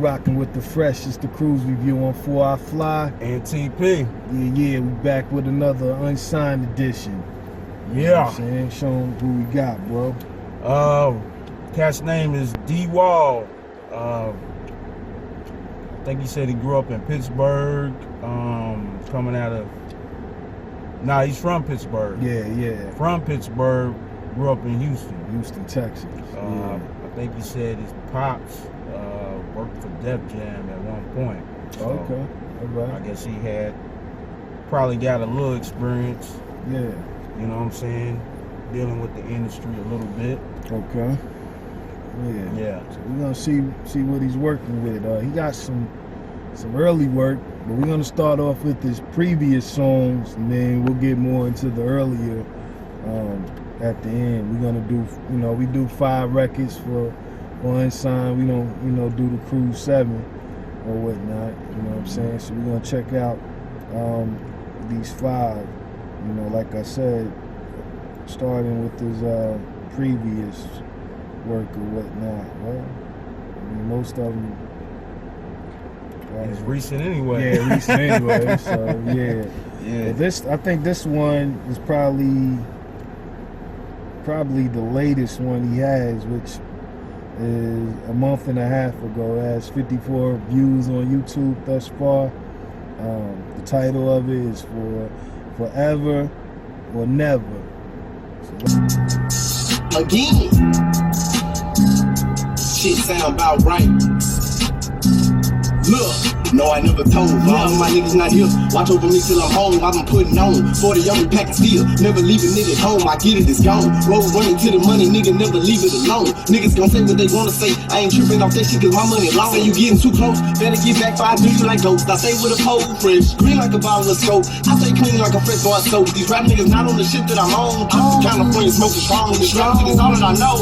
Rocking with the fresh, it's the KRUZE review on 4 I Fly. And TP. Yeah, we back with another unsigned edition. Yeah. You know what I'm saying? Show them who we got, bro. Cat's name is D.Wall. I think he said he grew up in Pittsburgh. Coming out of... Nah, he's from Pittsburgh. Yeah. From Pittsburgh, grew up in Houston, Texas. I think he said his pops worked for Def Jam at one point. So okay, all right. I guess he had probably got a little experience. Yeah. You know what I'm saying? Dealing with the industry a little bit. Okay. Yeah. So we're gonna see what he's working with. He got some early work, but we're gonna start off with his previous songs, and then we'll get more into the earlier. At the end, we're gonna do, we do 5 records for unsigned. We don't, do the KRUZE 7 or whatnot. You know what I'm saying? So we're gonna check out these 5. Like I said, starting with his previous work or whatnot. Well, most of them. It's recent anyway. Yeah, recent anyway. So yeah. But I think this one is probably the latest one he has, which is a month and a half ago. It has 54 views on YouTube thus far. The title of it is Forever or Never. Again, shit sound about right. Look, no, I never told. All my niggas not here. Watch over me till I'm home. I've been putting on 40 on me packing steel. Never leaving it at home. I get it, it's gone. Roll running to the money, nigga, never leave it alone. Niggas gon' say what they wanna say. I ain't tripping off that shit cause my money long. Say you getting too close, better get back before I do you like ghosts. I stay with a pole, fresh, green like a bottle of scope. I stay clean like a fresh bar soap. These rap niggas not on the shit that I'm on. California smoking strong. This rap shit is all that I know.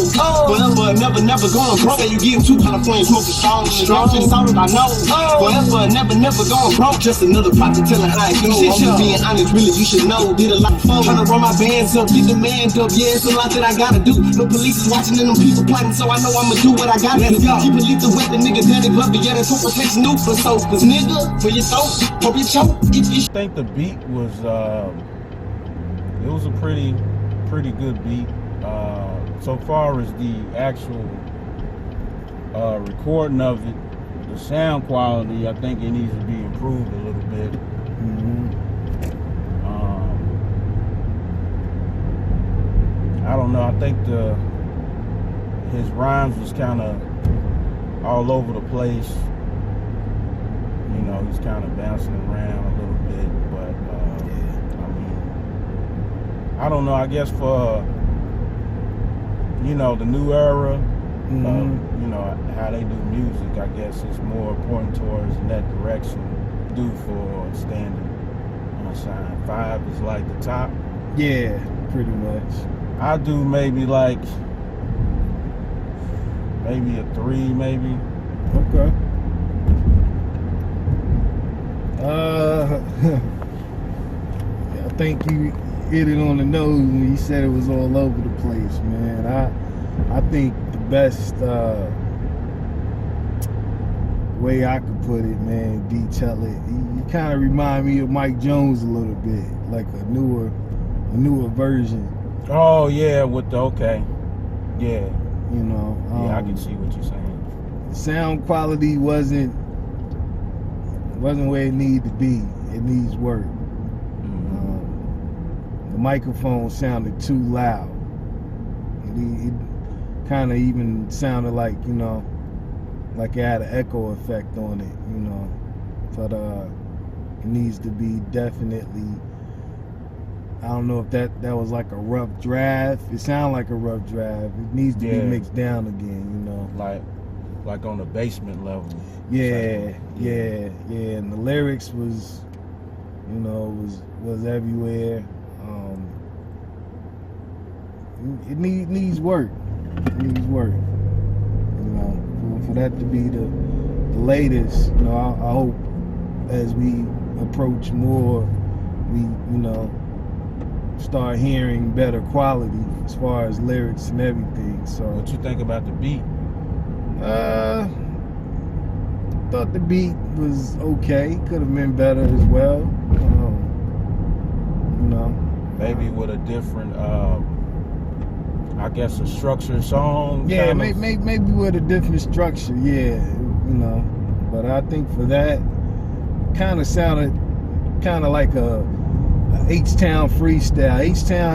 Forever, never going broke. Say you getting too California smoking strong. This rap shit is all that I know. Forever, never going broke. Just another prophet telling how it go. I'm being honest, really, you should know. Did a lot before. Tryna roll my bands up, get the man up. Yeah, it's a lot that I gotta do. No police is watching and them people plotting, so I know I'ma do what I gotta do. Keep it lethal weapon, nigga, daddy glove, yeah, that's what protection do for so. Cause nigga, for your throat, hope you choke. I think the beat was, it was a pretty good beat. So far as the actual recording of it, the sound quality, I think it needs to be improved a little bit. I don't know. I think his rhymes was kind of all over the place. He's kind of bouncing around a little bit, but I mean, I don't know. I guess for the new era. How they do music, I guess it's more important towards in that direction due for standing unsigned. 5 is like the top. Yeah, pretty much. I do maybe a 3, maybe. Okay. I think you hit it on the nose when you said it was all over the place, man. I think the best way I could put it, man, detail it. You kind of remind me of Mike Jones a little bit, like a newer version. Oh yeah, with the yeah. Yeah, I can see what you're saying. Sound quality wasn't where it needed to be. It needs work. The microphone sounded too loud. It kind of even sounded like, like it had an echo effect on it, but it needs to be definitely, I don't know if that was like a rough draft. It sounded like a rough draft. It needs to be mixed down again, like on the basement level. Yeah, and the lyrics was everywhere. It needs work. It needs work. For that to be the latest, I hope as we approach more, we start hearing better quality as far as lyrics and everything. So what you think about the beat? thought the beat was okay. Could have been better as well. You know, maybe with a different, I guess, a structured song. Yeah, maybe with a different structure. Yeah, you know. But I think for that, kind of sounded kind of like a H-Town freestyle. H-Town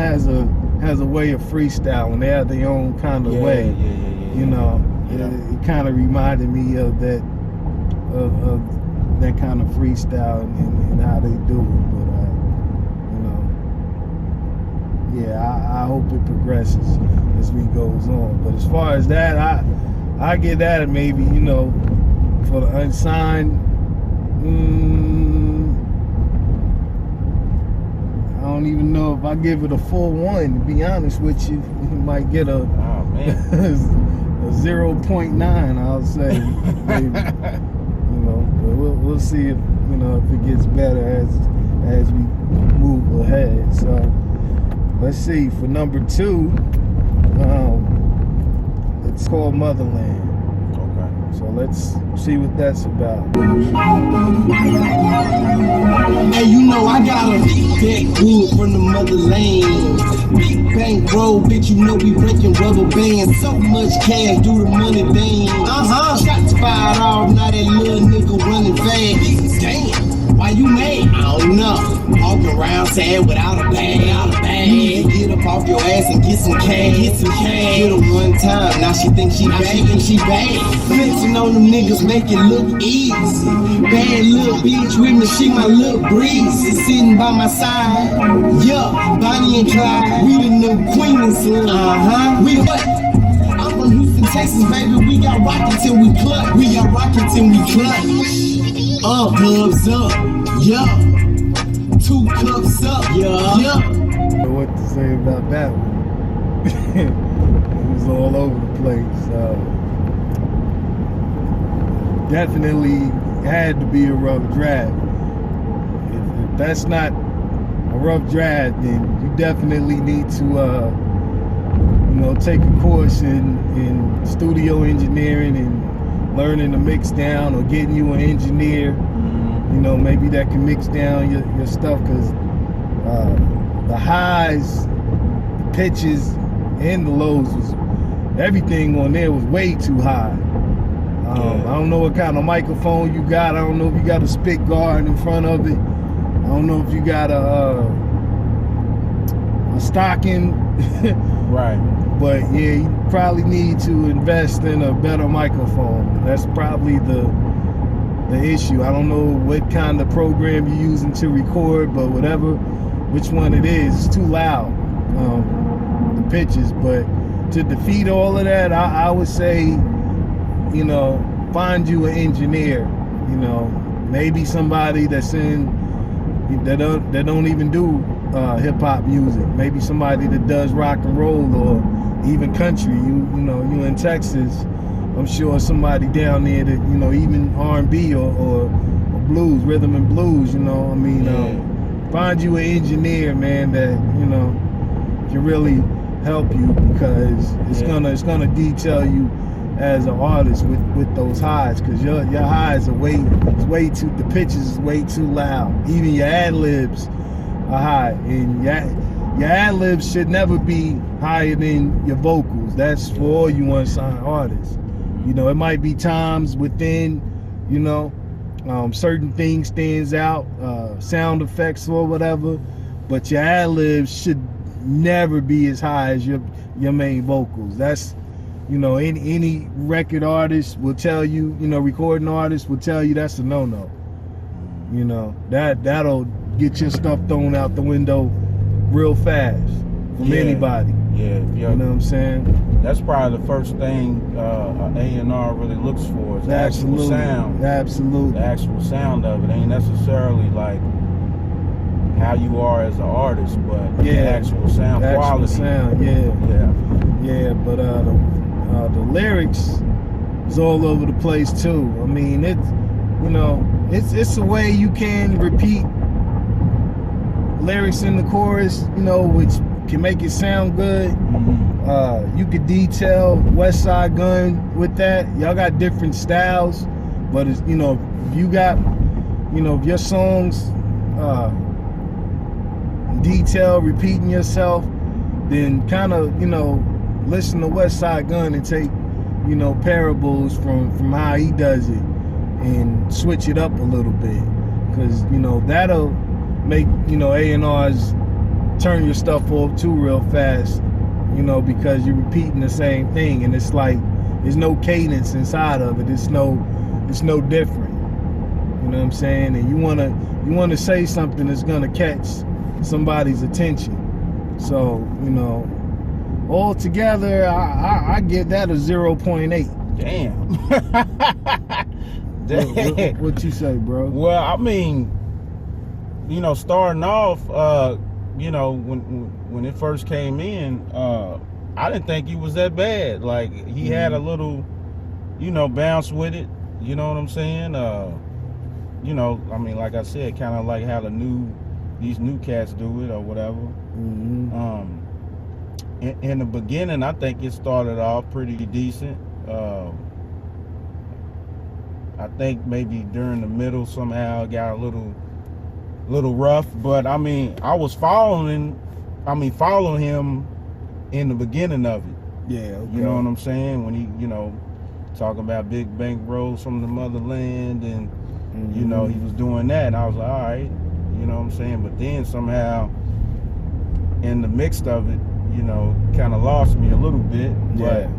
has a way of freestyling. They have their own kind of way. Yeah. You know, it kind of reminded me of that kind of freestyle and how they do it. But you know, yeah, I hope it progresses as we goes on. But as far as that, I get that maybe, you know, for the unsigned. I don't even know if I give it a full 1. To be honest with you, you might get a 0.9. I'll say, maybe. You know, but we'll see if, you know, if it gets better as we move ahead. So let's see, for number 2, it's called Motherland. So let's see what that's about. Hey, you know I got a big good from the motherland. Big bank roll, bitch, you know we breaking rubber bands. So much cash, do the money dance. Shots fired off, now that little nigga running fast. Damn, why you mad? I don't know. Walking around sad without a bag. You get up off your ass and get some cash. Hit her one time, now she thinks she bad. Flexing on them niggas, make it look easy. Bad little bitch with me, she my little breeze. Sitting by my side, yeah, Bonnie and Clyde. We the new queen and son. We what? I'm from Houston, Texas, baby. We got rockin' till we clutch. Gloves up, yeah. 2 cups up, yeah. I don't know what to say about that one. It was all over the place. Definitely had to be a rough draft. If that's not a rough draft, then you definitely need to, you know, take a course in studio engineering and learning to mix down, or getting you an engineer, you know, maybe that can mix down your stuff, because the highs, the pitches, and the lows, everything on there was way too high. I don't know what kind of microphone you got. I don't know if you got a spit guard in front of it. I don't know if you got a stocking. Right. But yeah, you probably need to invest in a better microphone. That's probably the issue. I don't know what kind of program you're using to record, but which one it is, it's too loud, the pitches. But to defeat all of that, I would say, you know, find you an engineer, you know, maybe somebody that don't even do hip-hop music, maybe somebody that does rock and roll or even country. You know, you in Texas, I'm sure somebody down there that, you know, even R&B or blues, rhythm and blues, you know, I mean, find you an engineer, man, that, you know, can really help you, because it's gonna detail you as an artist with those highs, because your highs are way too, the pitches is way too loud. Even your ad-libs are high, and your ad-libs should never be higher than your vocals. That's for all you unsigned artists. You know, it might be times within, you know, certain things stands out, sound effects or whatever, but your ad-libs should never be as high as your main vocals. That's, you know, any record artist will tell you, you know, recording artist will tell you that's a no-no. You know, that'll get your stuff thrown out the window real fast from anybody. Yeah, you know what I'm saying? That's probably the first thing an A&R really looks for, is the actual sound. Absolutely. The actual sound of it ain't necessarily like how you are as an artist, but the actual sound quality. Sound, but the lyrics is all over the place too. I mean, it's, you know, it's a way you can repeat lyrics in the chorus, you know, which can make it sound good. You could detail West Side Gun with that. Y'all got different styles, But it's, you know, if you got, you know, if your songs detail repeating yourself, then kind of, you know, listen to West Side Gun and take, you know, parables from how he does it and switch it up a little bit, because, you know, that'll make, you know, A&Rs turn your stuff off too real fast, you know, because you're repeating the same thing, and it's like there's no cadence inside of it. It's no different. You know what I'm saying? And you wanna say something that's gonna catch somebody's attention. So, you know, all together, I give that a 0.8. Damn. Damn. What you say, bro? Well, I mean, you know, starting off, you know, when it first came in, I didn't think he was that bad. Like, he had a little, you know, bounce with it. You know what I'm saying? You know, I mean, like I said, kind of like how these new cats do it or whatever. In the beginning, I think it started off pretty decent. I think maybe during the middle somehow it got a little rough, but I mean, I was following him in the beginning of it. Yeah, okay. You know what I'm saying? When he, you know, talking about big bank rolls from the motherland, and you know, he was doing that, and I was like, all right, you know what I'm saying? But then somehow in the mix of it, you know, kind of lost me a little bit. Yeah. But,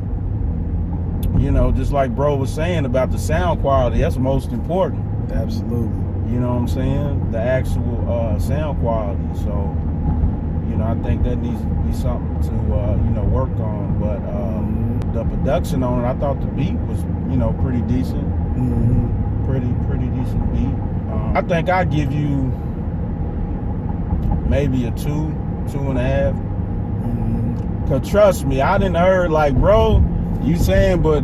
you know, just like bro was saying about the sound quality, that's most important. Absolutely. You know what I'm saying? The actual sound quality. So, you know, I think that needs to be something to, you know, work on. But the production on it, I thought the beat was, you know, pretty decent. Pretty decent beat. I think I give you maybe a 2.5. Cause trust me, I didn't heard, like, bro, you saying, but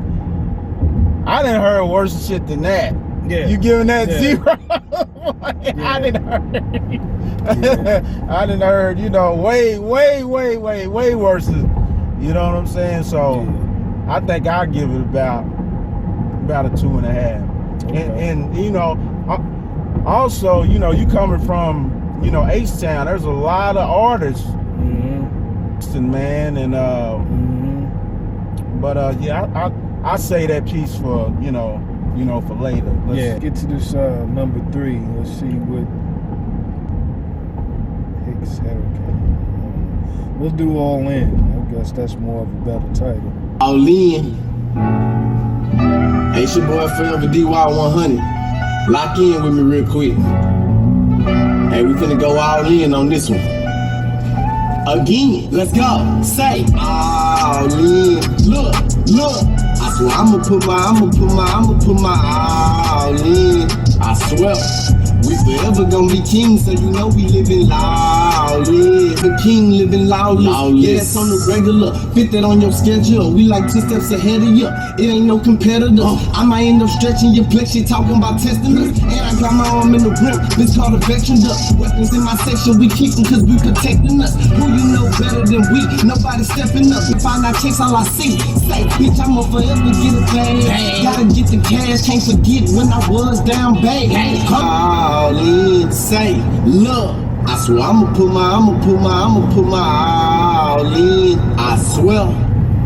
I didn't heard worse shit than that. Yeah. You giving that 0? Yeah. I didn't heard. I didn't heard, you know, way worse. You know what I'm saying? So I think I'll give it about a 2.5. Okay. And you know, also, you know, you coming from, you know, H-Town, there's a lot of artists, man, and but yeah, I say that piece for, you know, for later. Let's get to this number 3. Let's see what Hicks Hurricane. We'll do All In. I guess that's more of a better title. All in. Hey, it's your boy Forever D.Wall100. Lock in with me real quick. Hey, we finna go all in on this one. Again, let's go. Say all in. Look. I swear I'ma put my all in. I swear. We forever gonna be kings, so you know we living loudly. The king living loudly. Yeah, that's on the regular. Fit that on your schedule. We like 2 steps ahead of you. It ain't no competitor. I might end up stretching your flex. You talking about testing us. And I got my arm in the rim. This called a veteran duck. Weapons in my section, we keep them cause we protecting us. Who you know better than we? Nobody stepping up. If I not chase all I see. Say, bitch, I'ma forever get it paid. Gotta get the cash. Can't forget when I was down bad. All in, say, look, I swear I'ma put my all in. I swear,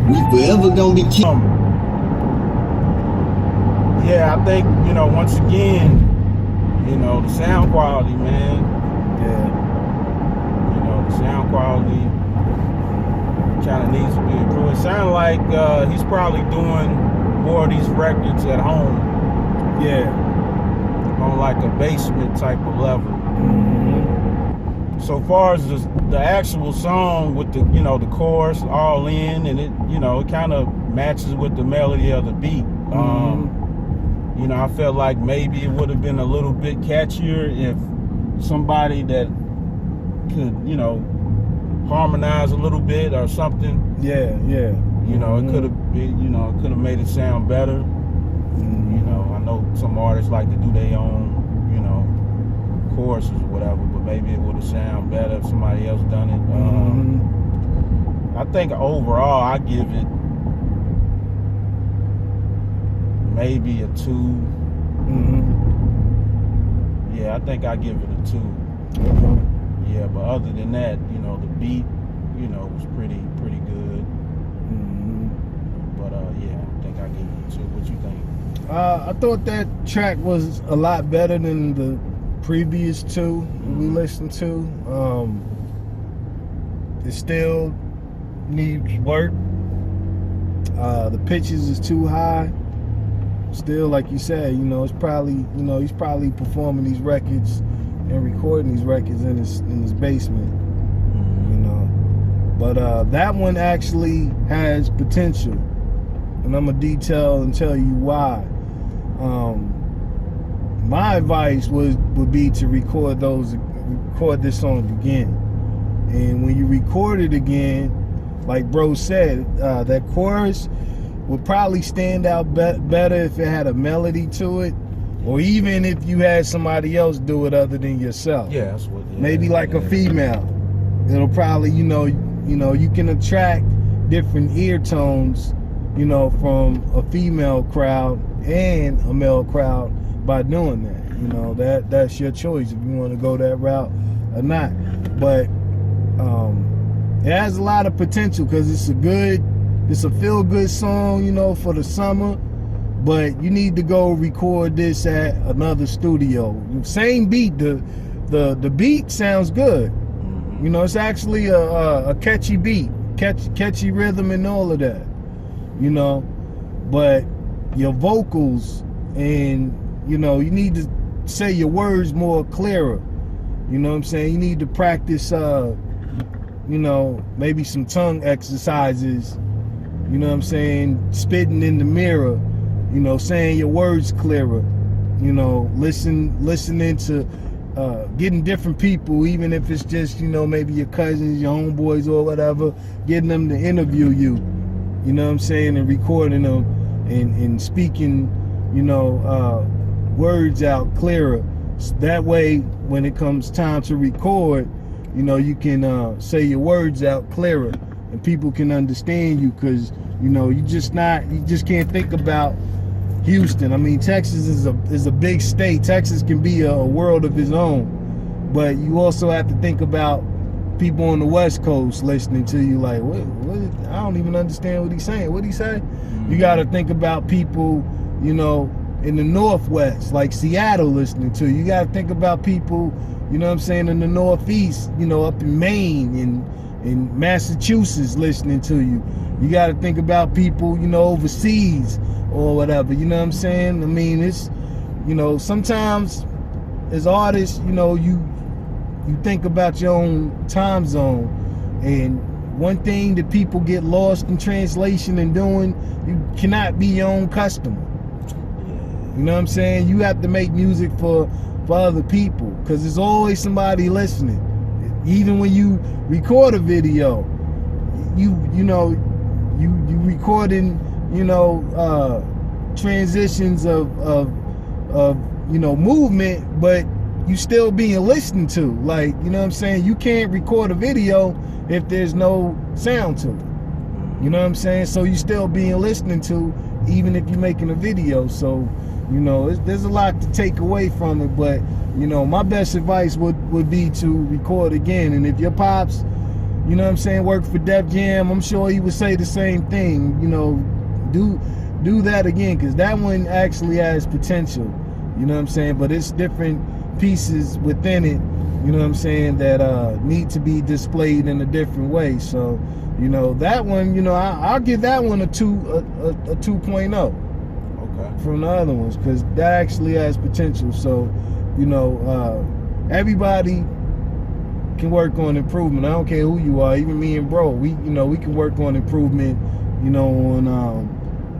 we forever gonna be king. Yeah, I think, you know, once again, you know, the sound quality, man. Yeah. You know, the sound quality kind of needs to be improved. It sounds like he's probably doing more of these records at home. Yeah. On like a basement type of level. So far as the actual song with the, you know, the chorus all in, and it, you know, it kind of matches with the melody of the beat. You know, I felt like maybe it would have been a little bit catchier if somebody that could, you know, harmonize a little bit or something. Yeah. You know, it could have been, you know, it could have made it sound better. You know, I know some artists like to do their own, you know, choruses or whatever, but maybe it would have sounded better if somebody else done it. I think overall I give it maybe a 2. Yeah, I think I give it a 2. Okay. Yeah, but other than that, you know, the beat, you know, was pretty good. But yeah, I think I give it a 2. What you think? I thought that track was a lot better than the previous 2 we listened to. It still needs work. The pitches is too high. Still, like you said, you know, it's probably, you know, he's probably performing these records and recording these records in his basement, you know. But that one actually has potential, and I'm gonna detail and tell you why. My advice would be to record this song again, and when you record it again, like bro said, that chorus would probably stand out better if it had a melody to it, or even if you had somebody else do it other than yourself. Yeah, that's what. Yeah, maybe like a female. It'll probably, you know, you can attract different ear tones, you know, from a female crowd and a male crowd by doing that. You know, that's your choice if you want to go that route or not. But it has a lot of potential because it's a feel-good song, you know, for the summer. But you need to go record this at another studio. Same beat, the beat sounds good. You know, it's actually a catchy beat, catchy rhythm and all of that. You know, but your vocals and, you know, you need to say your words more clearer. You know what I'm saying? You need to practice, you know, maybe some tongue exercises. You know what I'm saying? Spitting in the mirror. You know, saying your words clearer. You know, listening to, getting different people, even if it's just, you know, maybe your cousins, your homeboys or whatever, getting them to interview you. You know what I'm saying? And recording them and speaking, you know, words out clearer. That way, when it comes time to record, you know, you can say your words out clearer and people can understand you, because, you know, you just can't think about Houston. I mean, Texas is a big state. Texas can be a world of its own, but you also have to think about people on the West Coast listening to you like, what I don't even understand what he's saying. What'd he say? You got to think about people, you know, in the Northwest, like Seattle, listening to you. You got to think about people, you know what I'm saying, in the Northeast, you know, up in Maine and in Massachusetts listening to you. You got to think about people, you know, overseas or whatever, you know what I'm saying? I mean, it's, you know, sometimes as artists, you know, you think about your own time zone, and one thing that people get lost in translation and doing, you cannot be your own customer. You know what I'm saying? You have to make music for other people, because there's always somebody listening. Even when you record a video, you recording, you know, transitions of you know, movement, but you still being listened to. Like, you know what I'm saying? You can't record a video if there's no sound to it. You know what I'm saying? So you still being listened to even if you're making a video. So, you know, there's a lot to take away from it, but, you know, my best advice would be to record again. And if your pops, you know what I'm saying, worked for Def Jam, I'm sure he would say the same thing. You know, do that again, because that one actually has potential. You know what I'm saying? But it's different pieces within it, you know what I'm saying, that need to be displayed in a different way. So, you know, that one, you know, I'll give that one a 2.0. From the other ones, because that actually has potential. So, you know, everybody can work on improvement. I don't care who you are, even me and bro, we can work on improvement, you know, on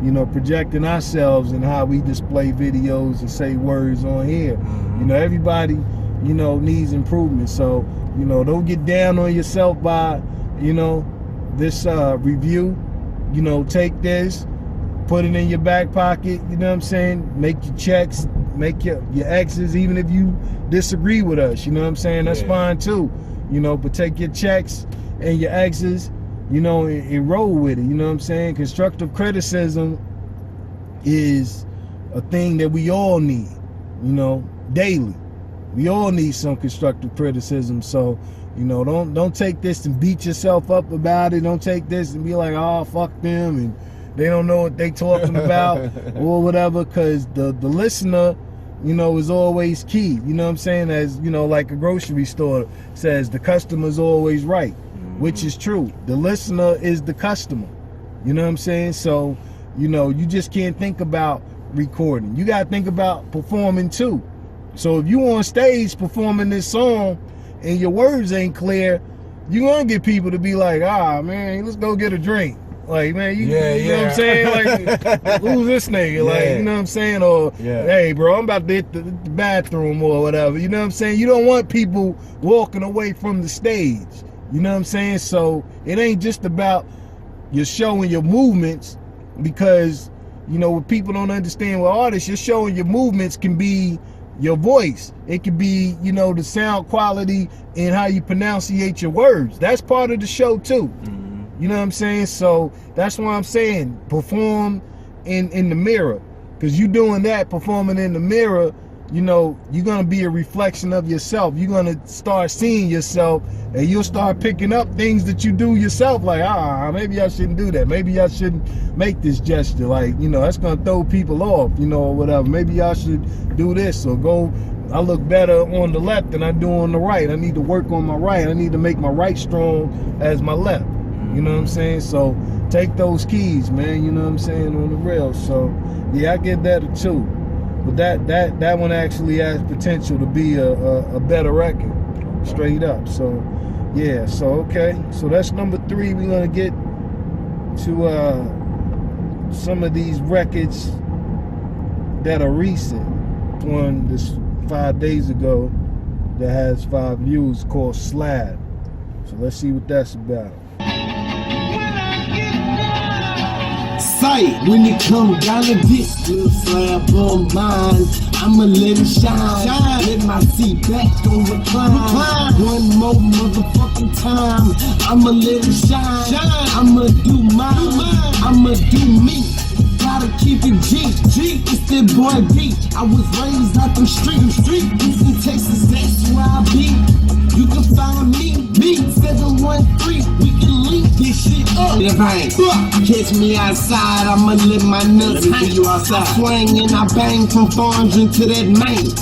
you know, projecting ourselves and how we display videos and say words on here. You know, everybody, you know, needs improvement. So, you know, don't get down on yourself by, you know, this review. You know, take this, put it in your back pocket, you know what I'm saying? Make your checks, make your exes, even if you disagree with us, you know what I'm saying? That's fine too, you know, but take your checks and your exes, you know, and roll with it, you know what I'm saying? Constructive criticism is a thing that we all need. you know, daily. We all need some constructive criticism. So, you know, don't take this and beat yourself up about it. Don't take this and be like, oh, fuck them, and they don't know what they talking about or whatever, because the listener, you know, is always key. You know what I'm saying? As, you know, like a grocery store says, the customer's always right, which is true. The listener is the customer. You know what I'm saying? So, you know, you just can't think about recording. You got to think about performing too. So if you on stage performing this song and your words ain't clear, you're going to get people to be like, ah, man, let's go get a drink. Like, man, you know what I'm saying? Like, who's this nigga? Like, you know what I'm saying? Or, hey, bro, I'm about to hit the bathroom or whatever. You know what I'm saying? You don't want people walking away from the stage. You know what I'm saying? So it ain't just about your show and your movements, because, you know, what people don't understand with artists, your show and your movements can be your voice. It could be, you know, the sound quality and how you pronunciate your words. That's part of the show too. You know what I'm saying? So that's why I'm saying perform in the mirror, because you doing that, performing in the mirror, you know, you're going to be a reflection of yourself. You're going to start seeing yourself, and you'll start picking up things that you do yourself, like, maybe I shouldn't do that. Maybe I shouldn't make this gesture. Like, you know, that's going to throw people off, you know, or whatever. Maybe I should do this, or go, I look better on the left than I do on the right. I need to work on my right. I need to make my right strong as my left. You know what I'm saying? So take those keys, man, you know what I'm saying, on the rail. So yeah, I get that a 2. But that one actually has potential to be a better record, straight up. So yeah, so okay. So that's number 3. We're gonna get to some of these records that are recent. One this 5 days ago that has 5 views, called Slab. So let's see what that's about. Sight, when it come down to this little slab on mine, I'ma let it shine. Let my seat back on recline. One more motherfucking time, I'ma let it shine. I'ma do mine, I'ma do me. Gotta keep it G. It's that boy B. I was raised out them streets. Houston, Texas, that's where I be. You can find me, 713. We can link this shit up. If I ain't catch me outside, I'ma let my nuts hang. I swing and I bang from farms into that main.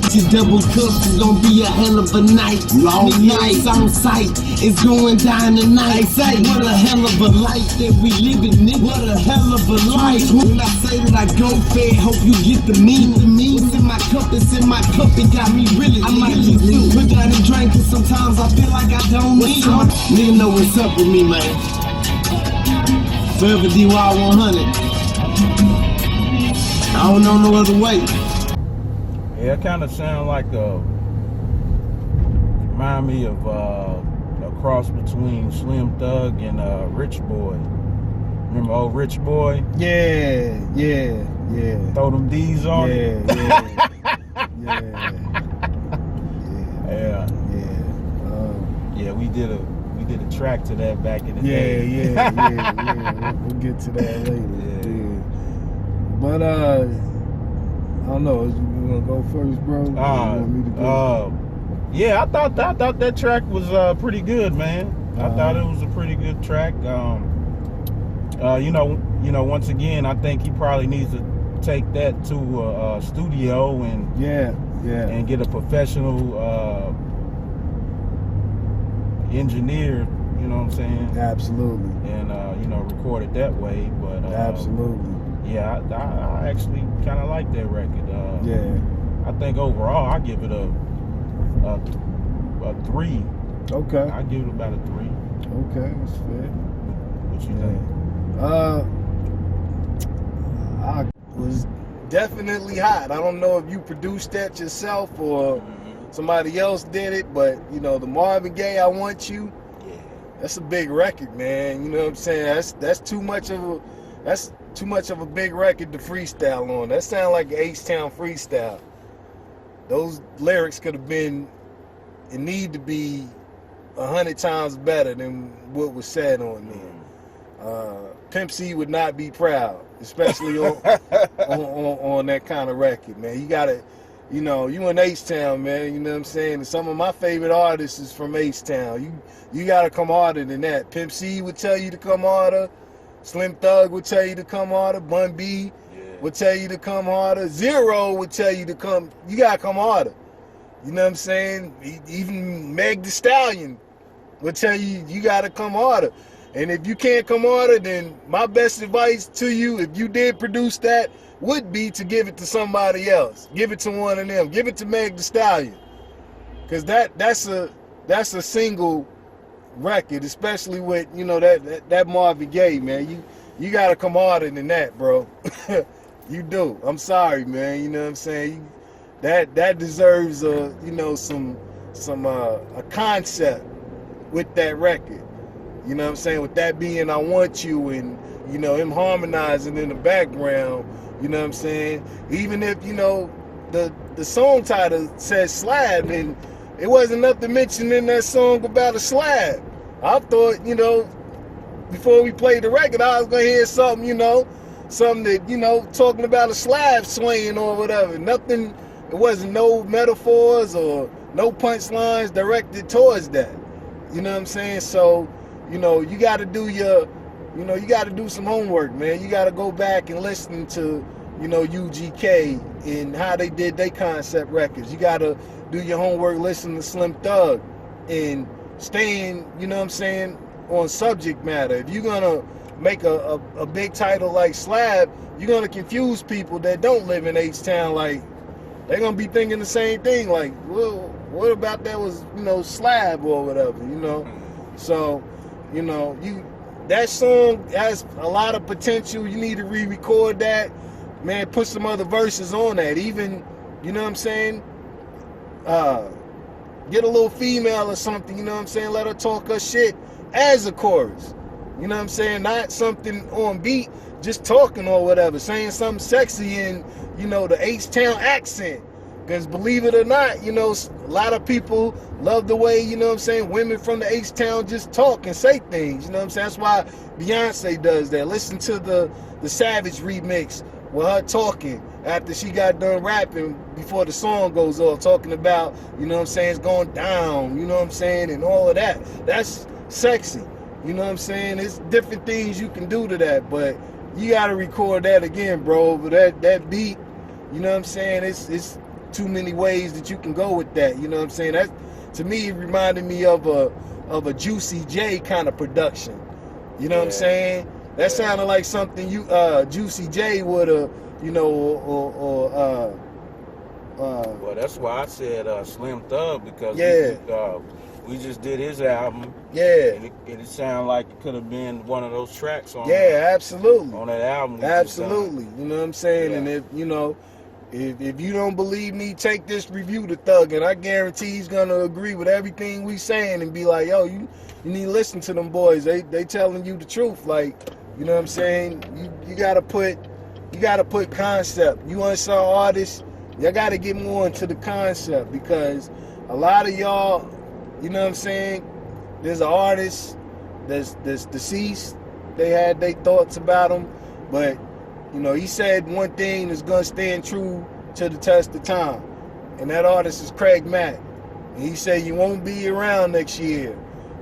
Your double cups is gonna be a hell of a night. Long nights on sight, it's going down tonight. Say, what a hell of a life that we living, nigga. What a hell of a life. When I say that I go fair, hope you get the meaning. What's in my cup, it's in my cup, it got me really. I might just put down and drink, cause sometimes I feel like I don't need it. Nigga know what's up with me, man. Forever D.Wall100. I don't know no other way. Yeah, it kind of sound like remind me of a cross between Slim Thug and Rich Boy. Remember old Rich Boy? Yeah. Throw them D's on it. Yeah, we did a track to that back in the day. Yeah. We'll get to that later. Yeah. But I don't know. You wanna go first, bro? You want me to go? Yeah, I thought that track was pretty good, man. I thought it was a pretty good track. You know, once again, I think he probably needs to take that to a studio and and get a professional engineer. You know what I'm saying? Absolutely. And you know, record it that way. But absolutely. Yeah, I actually kind of like that record. Yeah. I think overall I give it a 3. Okay. I give it about a 3. Okay, that's fair. What you think? I was definitely hot. I don't know if you produced that yourself or somebody else did it, but you know, the Marvin Gaye, I Want You. Yeah. That's a big record, man. You know what I'm saying? That's too much of a big record to freestyle on. That sound like an H-Town freestyle. Those lyrics could have been, it need to be 100 times better than what was said on there. Pimp C would not be proud, especially on that kind of record, man. You you know, you in H-Town, man, you know what I'm saying? And some of my favorite artists is from H-Town. You gotta come harder than that. Pimp C would tell you to come harder. Slim Thug would tell you to come harder. Bun B would tell you to come harder. Zero would tell you to come, you gotta come harder. You know what I'm saying? Even Meg Thee Stallion would tell you, you gotta come harder. And if you can't come harder, then my best advice to you, if you did produce that, would be to give it to somebody else. Give it to one of them. Give it to Meg Thee Stallion. Cause that's a single record, especially with, you know, that Marvin Gaye, man. You gotta come harder than that, bro. You do. I'm sorry, man. You know what I'm saying? That deserves a, you know, a concept with that record. You know what I'm saying? With that being I Want You, and, you know, him harmonizing in the background, you know what I'm saying? Even if, you know, the song title says slab, and it wasn't nothing mentioned in that song about a slab. I thought, you know, before we played the record, I was gonna hear something, you know, something that, you know, talking about a slab swaying or whatever. Nothing, it wasn't no metaphors or no punchlines directed towards that. You know what I'm saying? So, you know, you gotta do you know, you gotta do some homework, man. You gotta go back and listen to, you know, UGK and how they did their concept records. You gotta do your homework, listen to Slim Thug, and staying, you know what I'm saying, on subject matter. If you're gonna make a big title like Slab, you're gonna confuse people that don't live in H-Town. Like, they're gonna be thinking the same thing, like, well, what about that was, you know, Slab or whatever, you know? So, you know, that song has a lot of potential. You need to re-record that, man. Put some other verses on that. Even, you know what I'm saying, get a little female or something, you know what I'm saying, let her talk her shit as a chorus. You know what I'm saying? Not something on beat, just talking or whatever, saying something sexy in, you know, the H-Town accent. Because believe it or not, you know, a lot of people love the way, you know what I'm saying, women from the H-Town just talk and say things, you know what I'm saying? That's why Beyonce does that. Listen to the Savage remix with her talking after she got done rapping before the song goes off, talking about, you know what I'm saying, it's going down, you know what I'm saying, and all of that. That's sexy, you know what I'm saying? It's different things you can do to that, but you got to record that again, bro. But that beat, you know what I'm saying, it's too many ways that you can go with that, you know what I'm saying? That, to me, it reminded me of a Juicy J kind of production, you know what I'm saying? That sounded like something Juicy J would have, you know, well, that's why I said Slim Thug, because we just did his album. Yeah. And it sounded like it could have been one of those tracks on absolutely. On that album. Absolutely. You know what I'm saying? Yeah. And if, you know, if you don't believe me, take this review to Thug, and I guarantee he's gonna agree with everything we saying and be like, yo, you need to listen to them boys. They telling you the truth. Like, you know what I'm saying? You gotta put concept. You unsung artists, y'all gotta get more into the concept, because a lot of y'all, you know what I'm saying, there's an artist that's deceased. They had their thoughts about him, but you know, he said one thing that's gonna stand true to the test of time, and that artist is Craig Mack. And he said you won't be around next year.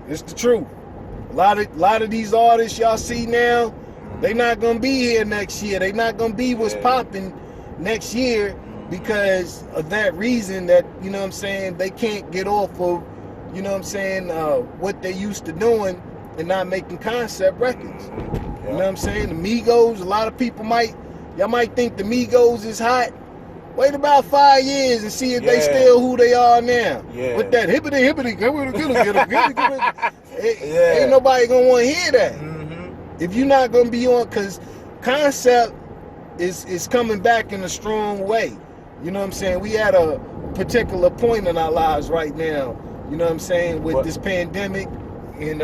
It's the truth. A lot of these artists y'all see now, they not gonna be here next year. They not gonna be what's popping next year because of that reason, that, you know what I'm saying, they can't get off of, you know what I'm saying, what they used to doing and not making concept records. You know what I'm saying? The Migos, a lot of people y'all might think the Migos is hot. Wait about 5 years and see if they still who they are now. Yeah. With that hippity, ain't nobody gonna want to hear that. Mm-hmm. If you're not gonna be on, because concept is coming back in a strong way. You know what I'm saying? We at a particular point in our lives right now, you know what I'm saying, with this pandemic, and you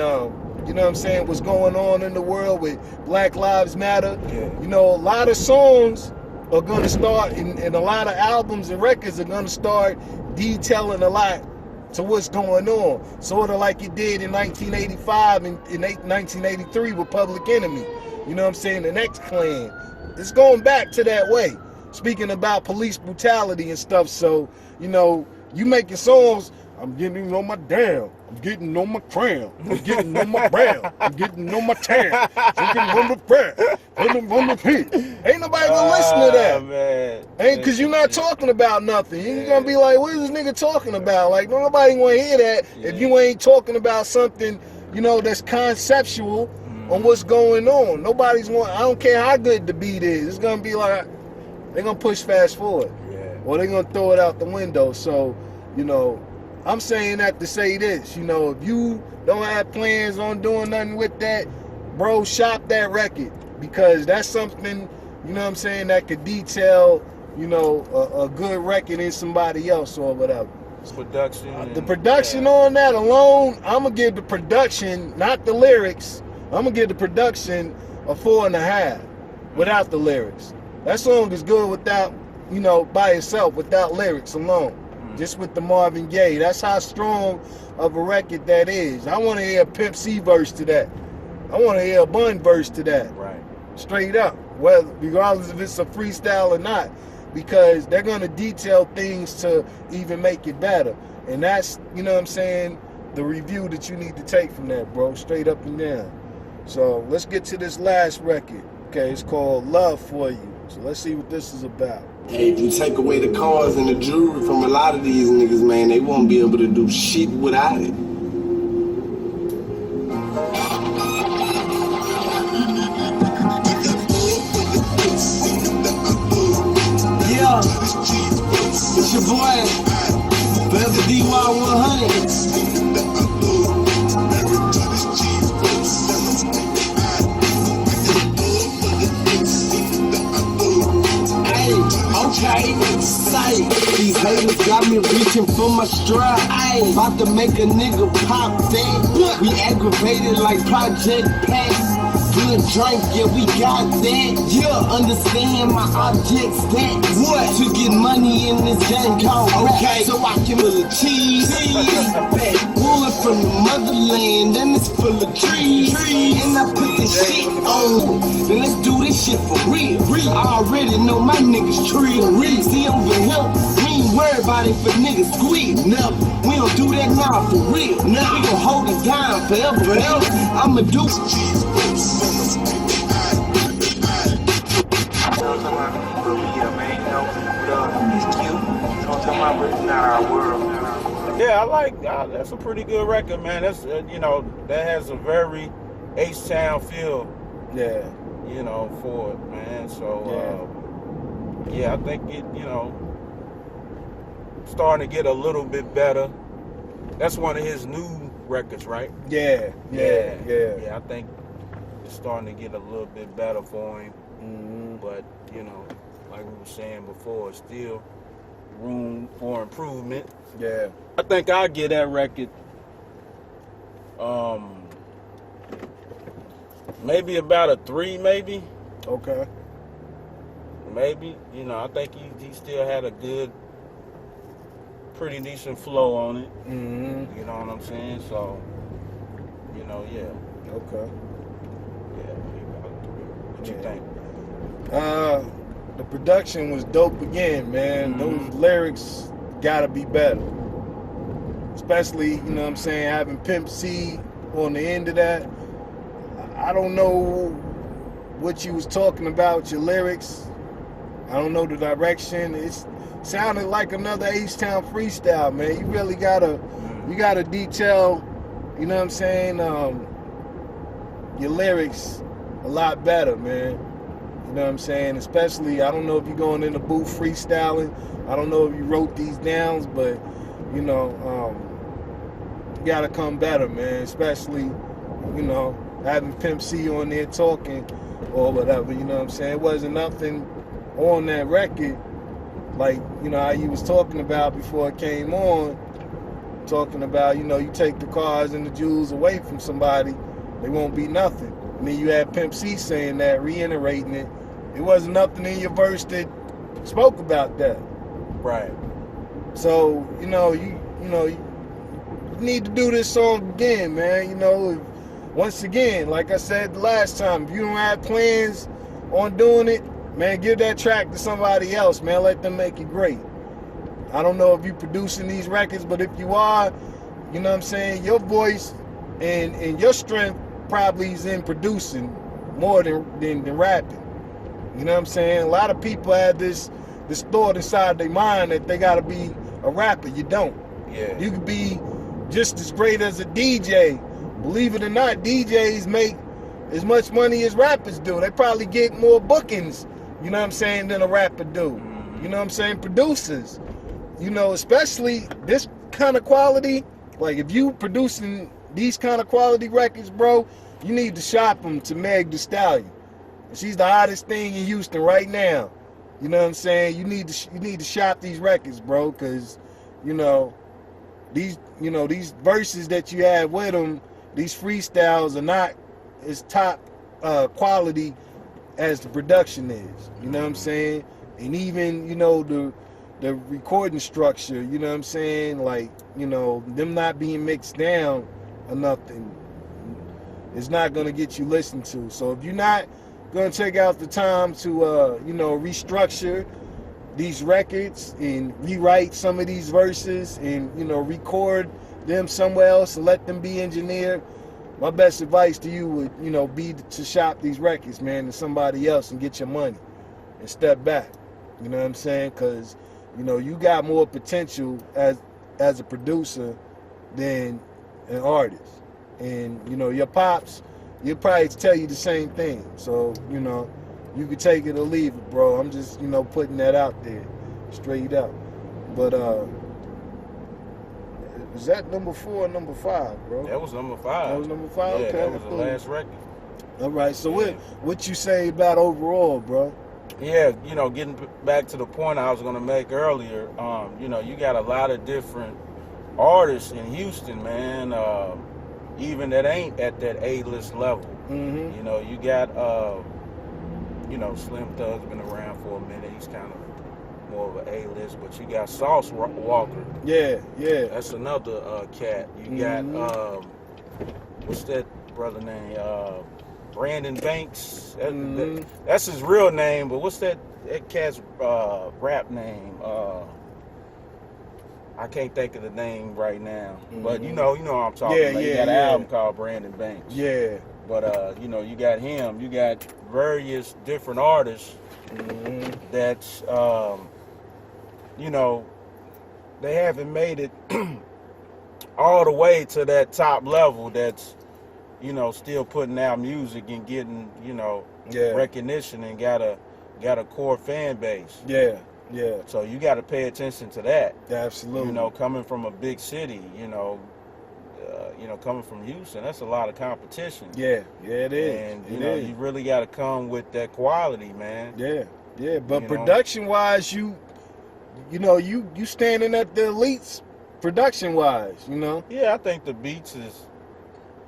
know what I'm saying, what's going on in the world with Black Lives Matter. You know, a lot of songs are going to start, and a lot of albums and records are going to start detailing a lot to what's going on. Sort of like it did in 1985 and in 1983 with Public Enemy. You know what I'm saying? The X Clan. It's going back to that way. speaking about police brutality and stuff. So, you know, you making songs, I'm getting on my damn, I'm getting on my cram, I'm getting on my brown, I'm getting on my tan, I'm getting on the prayer, on the pit. Ain't nobody gonna listen to that. Man. Ain't, cause you're not talking about nothing. You're gonna be like, what is this nigga talking about? Like, nobody wanna hear that if you ain't talking about something, you know, that's conceptual on what's going on. Nobody's want, I don't care how good the beat is, it's gonna be like, they're gonna push fast forward. Or they're gonna throw it out the window. So, you know, I'm saying that to say this, you know, if you don't have plans on doing nothing with that, bro, shop that record, because that's something, you know what I'm saying, that could detail, you know, a good record in somebody else or whatever. Production. The production on that alone, I'm gonna give the production, not the lyrics, I'm gonna give the production a 4.5 without the lyrics. That song is good without, you know, by itself, without lyrics alone. Just with the Marvin Gaye. That's how strong of a record that is. I want to hear a Pimp C verse to that. I want to hear a Bun verse to that. Right. Straight up. Whether, regardless if it's a freestyle or not. Because they're going to detail things to even make it better. And that's, you know what I'm saying, the review that you need to take from that, bro. Straight up and down. So let's get to this last record. Okay, it's called Love For You. So let's see what this is about. Hey, if you take away the cars and the jewelry from a lot of these niggas, man, they won't be able to do shit without it. Yeah, it's your boy, Forever D.Wall100. Okay, say, these haters got me reaching for my stride. Ayy, about to make a nigga pop that. We aggravated like Project Pass. Good drink, yeah, we got that. Yeah, understand my object's that. What? To get money in this game called okay. So I can pull a cheese. Wood from the motherland, and it's full of trees. And I put this shit on. Then let's do this shit for real. I already know my niggas tree. See over here, we ain't worried about it for niggas squeeze. Never, we don't do that now for real. Now we gon' hold it down forever. I'ma do Yeah, I like that's a pretty good record, man. That's you know, that has a very H-Town feel. Yeah. You know, for it, man. So yeah, I think it, you know, starting to get a little bit better. That's one of his new records, right? Yeah. I think it's starting to get a little bit better for him. But, you know, like we were saying before, still room for improvement. Yeah. I think I'll give that record maybe about a 3, maybe. Okay. Maybe, you know, I think he still had a good, pretty decent flow on it. You know what I'm saying? So, you know, yeah. Okay. Yeah, maybe about a 3. What you think? The production was dope again, man. Those lyrics gotta be better. Especially, you know what I'm saying, having Pimp C on the end of that. I don't know what you was talking about, your lyrics. I don't know the direction. It sounded like another H-Town freestyle, man. You really gotta detail, you know what I'm saying, your lyrics a lot better, man. You know what I'm saying? Especially, I don't know if you're going in the booth freestyling. I don't know if you wrote these down, but, you know, you gotta come better, man. Especially, you know, having Pimp C on there talking or whatever, you know what I'm saying? It wasn't nothing on that record, like, you know, how you was talking about before it came on, talking about, you know, you take the cars and the jewels away from somebody, they won't be nothing. And then you had Pimp C saying that, reiterating it. It wasn't nothing in your verse that spoke about that. Right. So, you know, you need to do this song again, man. You know, once again, like I said the last time, if you don't have plans on doing it, man, give that track to somebody else, man. Let them make it great. I don't know if you producing these records, but if you are, you know what I'm saying, your voice and your strength probably is in producing more than rapping. You know what I'm saying? A lot of people have this thought inside their mind that they gotta be a rapper. You don't. Yeah. You could be just as great as a DJ. Believe it or not, DJs make as much money as rappers do. They probably get more bookings, you know what I'm saying, than a rapper do. You know what I'm saying? Producers, you know, especially this kind of quality, like if you producing these kind of quality records, bro, you need to shop them to Meg Thee Stallion. She's the hottest thing in Houston right now. You know what I'm saying? You need to shop these records, bro, because, you know, these verses that you have with them, these freestyles are not as top quality as the production is. You know what I'm saying? And even, you know, the recording structure, you know what I'm saying? Like, you know, them not being mixed down or nothing, it's not gonna get you listened to. So if you're not gonna take out the time to you know, restructure these records and rewrite some of these verses and, you know, record them somewhere else and let them be engineered, my best advice to you would, you know, be to shop these records, man, to somebody else and get your money and step back. You know what I'm saying? Because, you know, you got more potential as a producer than an artist. And, you know, your pops, he'll probably tell you the same thing. So, you know, you can take it or leave it, bro. I'm just, you know, putting that out there, straight out. But, is that number 4 or number 5, bro? That was number 5. That was number 5? Yeah, okay. that was the last record. All right, so what you say about overall, bro? Yeah, you know, getting back to the point I was going to make earlier, you know, you got a lot of different artists in Houston, man, even that ain't at that A-list level. Mm-hmm. You know, you got, you know, Slim Thug's been around for a minute. He's kind of more of an A-list, but you got Sauce Walker. Yeah. That's another cat. You got, what's that brother name? Brandon Banks. That's his real name, but what's that cat's rap name? I can't think of the name right now, but you know what I'm talking about. You got an album called Brandon Banks. Yeah. But you know, you got him. You got various different artists that's you know, they haven't made it all the way to that top level. That's, you know, still putting out music and getting, you know, recognition and got a core fan base. Yeah. So you got to pay attention to that. Absolutely. You know, coming from a big city, you know, coming from Houston, that's a lot of competition. Yeah, it is. And you know, you really got to come with that quality, man. Yeah. But production-wise, you you standing at the elites, production-wise, you know. Yeah, I think the beats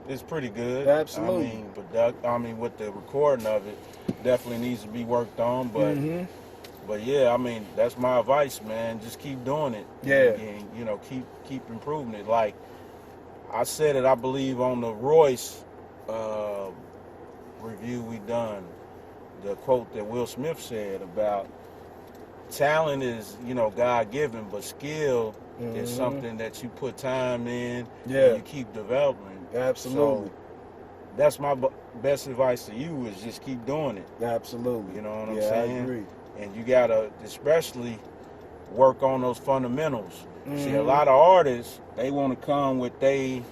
is pretty good. Absolutely. I mean, with the recording of it, definitely needs to be worked on. But yeah, I mean, that's my advice, man. Just keep doing it. Yeah. And you know, keep improving it. Like I said it, I believe on the Royce review we done, the quote that Will Smith said about talent is, you know, God-given, but skill is something that you put time in and you keep developing. Absolutely. So that's my best advice to you is just keep doing it. Absolutely. You know what I'm saying? I agree. And you got to especially work on those fundamentals. See, a lot of artists, they want to come with they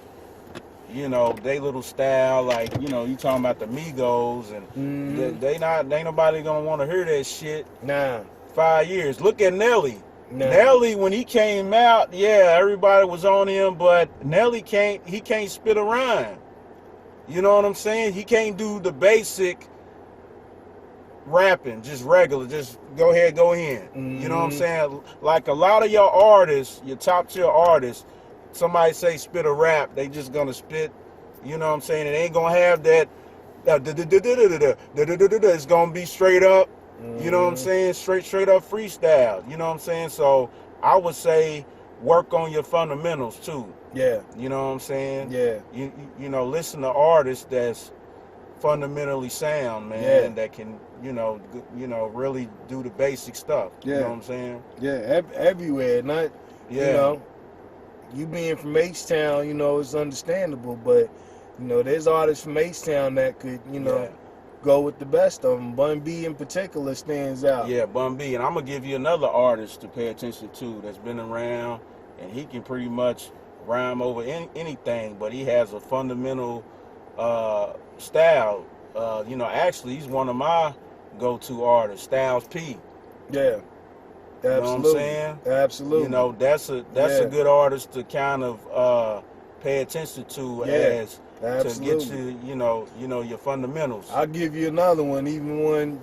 little style, like, you know, you talking about the Migos, and they ain't nobody gonna want to hear that shit. Nah. 5 years. Look at Nelly. Nah. Nelly, when he came out, everybody was on him, but Nelly can't spit a rhyme. You know what I'm saying? He can't do the basic rapping, just regular, just go ahead, go in. You know what I'm saying? Like a lot of your artists, your top tier artists, somebody say spit a rap, they just gonna spit, you know what I'm saying? It ain't gonna have that, it's gonna be straight up, you know what I'm saying? Straight up freestyle, you know what I'm saying? So I would say work on your fundamentals too. Yeah. You know what I'm saying? Yeah. You know, listen to artists that's fundamentally sound, man, that can, really do the basic stuff. You know what I'm saying? Yeah, everywhere. Not, you being from H-Town, it's understandable, but, there's artists from H-Town that could, go with the best of them. Bun B in particular stands out. Yeah, Bun B. And I'm going to give you another artist to pay attention to that's been around, and he can pretty much rhyme over anything, but he has a fundamental style. Actually, he's one of my go-to artists, Styles P. Yeah. Absolutely. You know what I'm saying? Absolutely. That's a good artist to kind of pay attention to as absolutely. To get you, your fundamentals. I'll give you another one, even one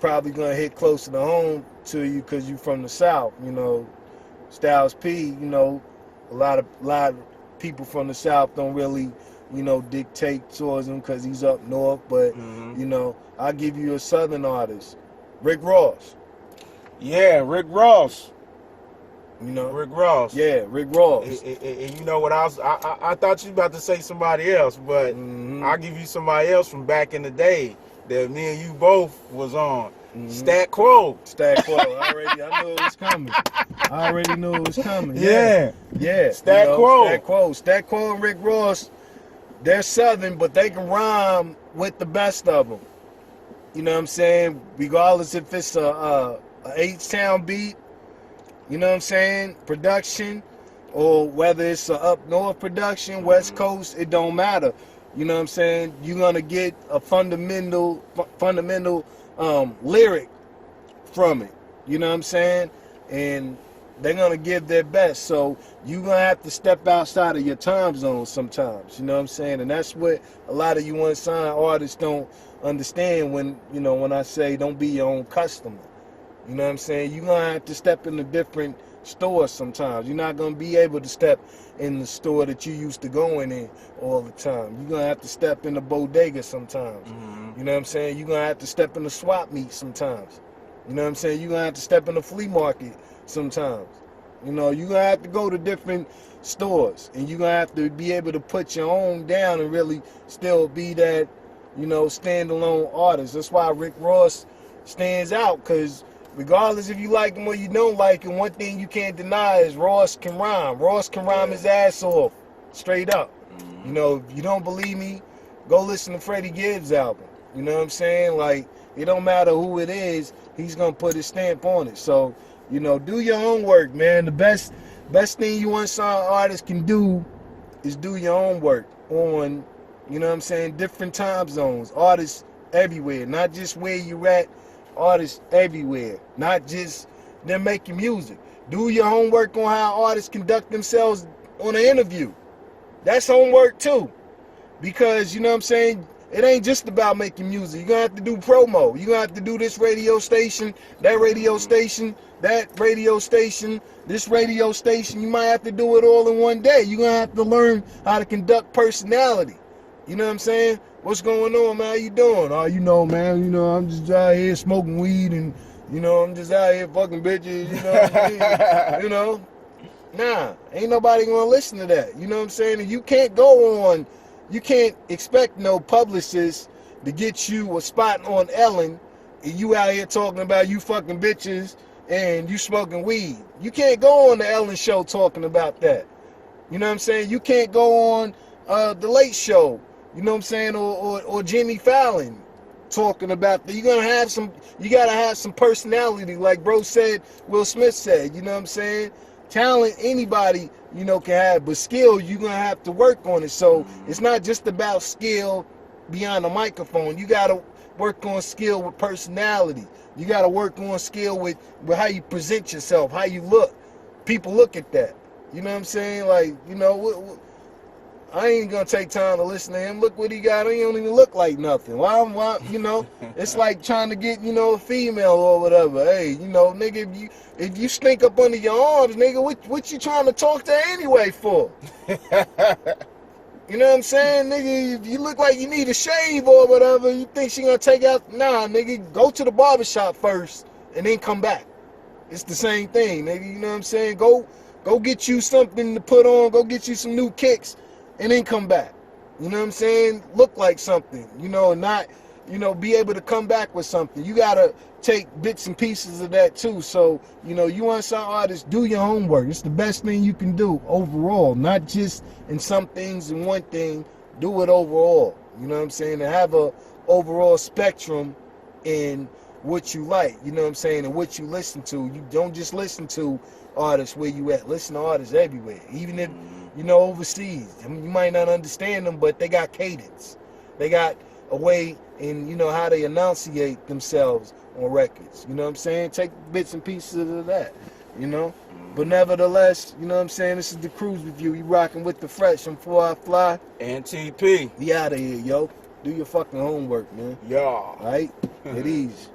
probably gonna hit closer to home to you because you from the South. Styles P. A lot of people from the South don't really dictate towards him because he's up north. But I'll give you a Southern artist, Rick Ross. Yeah, Rick Ross. Rick Ross. Yeah, Rick Ross. And you know what else? I thought you were about to say somebody else, but I'll give you somebody else from back in the day that me and you both was on. Stat Quo. Stat Quo. I knew it was coming. I already knew it was coming. Yeah. Stat Quo. Stat Quo and Rick Ross, they're Southern, but they can rhyme with the best of them. You know what I'm saying? Regardless if it's a H-Town beat, you know what I'm saying, production, or whether it's a up north production, West Coast, it don't matter. You know what I'm saying? You're gonna get a fundamental lyric from it. You know what I'm saying? And they're gonna give their best. So you're gonna have to step outside of your time zone sometimes. You know what I'm saying? And that's what a lot of you unsigned artists don't understand when I say don't be your own customer. You know what I'm saying? You're going to have to step into different stores sometimes. You're not going to be able to step in the store that you used to going in all the time. You're going to have to step in the bodega sometimes. You know what I'm saying? You're going to have to step in the swap meet sometimes. You know what I'm saying? You're going to have to step in the flea market sometimes. You're going to have to go to different stores. And you're going to have to be able to put your own down and really still be that, standalone artist. That's why Rick Ross stands out, because regardless if you like him or you don't like him, one thing you can't deny is Ross can rhyme. Ross can rhyme his ass off, straight up. If you don't believe me, go listen to Freddie Gibbs' album. You know what I'm saying? Like, it don't matter who it is, he's gonna put his stamp on it. So, do your own work, man. The best thing you unsigned artists can do is do your own work on, different time zones. Artists everywhere, not just where you at. Artists everywhere, not just them making music. Do your homework on how artists conduct themselves on an interview. That's homework too. Because, it ain't just about making music. You're going to have to do promo. You're going to have to do this radio station, that radio station, that radio station, this radio station. You might have to do it all in one day. You're going to have to learn how to conduct personality. You know what I'm saying? What's going on, man? How you doing? Oh, man, I'm just out here smoking weed and, I'm just out here fucking bitches, what I mean? Nah, ain't nobody gonna listen to that. You know what I'm saying? And you can't expect no publicist to get you a spot on Ellen and you out here talking about you fucking bitches and you smoking weed. You can't go on the Ellen show talking about that. You know what I'm saying? You can't go on the Late Show. You know what I'm saying? Or Jimmy Fallon talking about that. You gotta have some personality, like bro said, Will Smith said, you know what I'm saying? Talent, anybody, can have, but skill, you're gonna have to work on it. So it's not just about skill behind the microphone. You gotta work on skill with personality. You gotta work on skill with how you present yourself, how you look. People look at that. You know what I'm saying? Like, I ain't gonna take time to listen to him. Look what he got. He don't even look like nothing. Why, it's like trying to get, a female or whatever. Hey, nigga, if you stink up under your arms, nigga, what you trying to talk to anyway for? You know what I'm saying? Nigga, if you look like you need a shave or whatever, you think she gonna take out, nah, nigga, go to the barbershop first and then come back. It's the same thing, nigga, you know what I'm saying? Go get you something to put on, go get you some new kicks, and then come back. you know what I'm saying, look like something, you know, and not, you know, be able to come back with something. You gotta take bits and pieces of that too. So, you know, you unsigned artists, do your homework. It's the best thing you can do overall, not just in some things and one thing. Do it overall. You know what I'm saying? And have a overall spectrum in what you like, you know what I'm saying, and what you listen to. You don't just listen to artists where you at. Listen to artists everywhere, even if, you know, overseas. I mean, you might not understand them, but they got cadence. They got a way in, you know, how they enunciate themselves on records. You know what I'm saying? Take bits and pieces of that, you know? But nevertheless, you know what I'm saying? This is the KRUZE Review. You rocking with the fresh. I'm Before I Fly. And TP. We out of here, yo. Do your fucking homework, man. Yeah. All right? It easy.